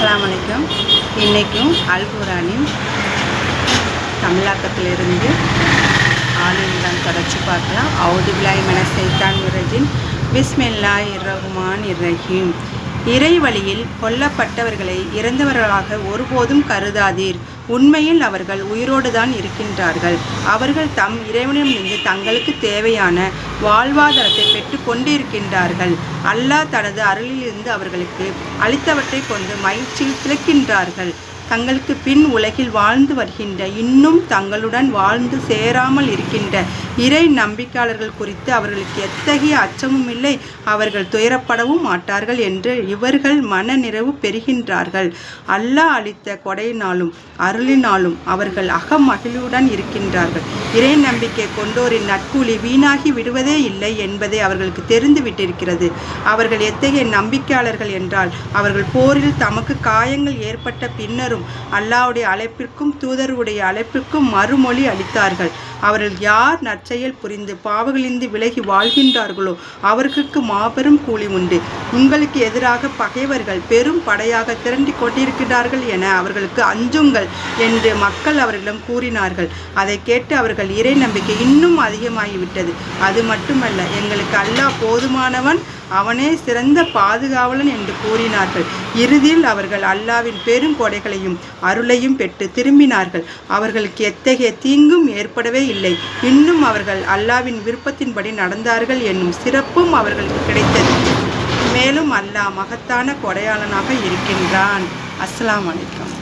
அஸ்ஸலாமு அலைக்கும். இன்றைக்கும் அல் குர்ஆனின் தமிழாக்கத்திலிருந்து ஆலிம்ரான் தொடர்ச்சி பார்க்கலாம். அவுது பில்லாஹி மினஷ் ஷைத்தானிர் ரஜீம். பிஸ்மில்லாஹிர் ரஹ்மானிர் ரஹீம். இறை வழியில் கொல்லப்பட்டவர்களை இறந்தவர்களாக ஒருபோதும் கருதாதீர். உண்மையில் அவர்கள் உயிரோடுதான் இருக்கின்றார்கள். அவர்கள் தம் இறைவனிடமிருந்து தங்களுக்கு தேவையான வாழ்வாதாரத்தை பெற்று கொண்டிருக்கின்றார்கள். அல்லாஹ் தனது அருளிலிருந்து அவர்களுக்கு அளித்தவற்றை கொண்டு மகிழ்ச்சியில் திளைக்கின்றார்கள். தங்களுக்கு பின் உலகில் வாழ்ந்து வருகின்ற, இன்னும் தங்களுடன் வாழ்ந்து சேராமல் இருக்கின்ற இறை நம்பிக்கையாளர்கள் குறித்து அவர்களுக்கு எத்தகைய அச்சமும் இல்லை, அவர்கள் துயரப்படவும் மாட்டார்கள் என்று இவர்கள் மன நிறைவு பெறுகின்றார்கள். அல்லாஹ் அளித்த கொடையினாலும் அருளினாலும் அவர்கள் அகமகிழ்வுடன் இருக்கின்றார்கள். இறை நம்பிக்கை கொண்டோரின் நற்கூலி வீணாகி விடுவதே இல்லை என்பதை அவர்களுக்கு தெரிந்து விட்டிருக்கிறது. அவர்கள் எத்தகைய நம்பிக்கையாளர்கள் என்றால், அவர்கள் போரில் தமக்கு காயங்கள் ஏற்பட்ட பின்னரும் அல்லாஹ்வுடைய அழைப்பிற்கும் தூதருடைய அழைப்பிற்கும் மறுமொழி அளித்தார்கள். அவர்கள் யார் நற்செயல் புரிந்து பாவங்களிலிருந்து விலகி வாழ்கின்றார்களோ அவர்களுக்கு மாபெரும் கூலி உண்டு. உங்களுக்கு எதிராக பகைவர்கள் பெரும் படையாக திரண்டி கொண்டிருக்கிறார்கள் என அவர்களுக்கு அஞ்சுங்கள் என்று மக்கள் அவர்களிடம் கூறினார்கள். அதை கேட்டு அவர்கள் இறை நம்பிக்கை இன்னும் அதிகமாகிவிட்டது. அது மட்டுமல்ல, எங்களுக்கு அல்லாஹ் போதுமானவன், அவனே சிறந்த பாதுகாவலன் என்று கூறினார்கள். இறுதியில் அவர்கள் அல்லாவின் பெருங்கொடைகளையும் அருளையும் பெற்று திரும்பினார்கள். அவர்களுக்கு எத்தகைய தீங்கும் ஏற்படவே இல்லை. இன்னும் அவர்கள் அல்லாவின் விருப்பத்தின்படி நடந்தார்கள் என்னும் சிறப்பும் அவர்களுக்கு கிடைத்தது. மேலும் அல்லாஹ் மகத்தான கொடையாளனாக இருக்கின்றான். அஸ்ஸலாமு அலைக்கும்.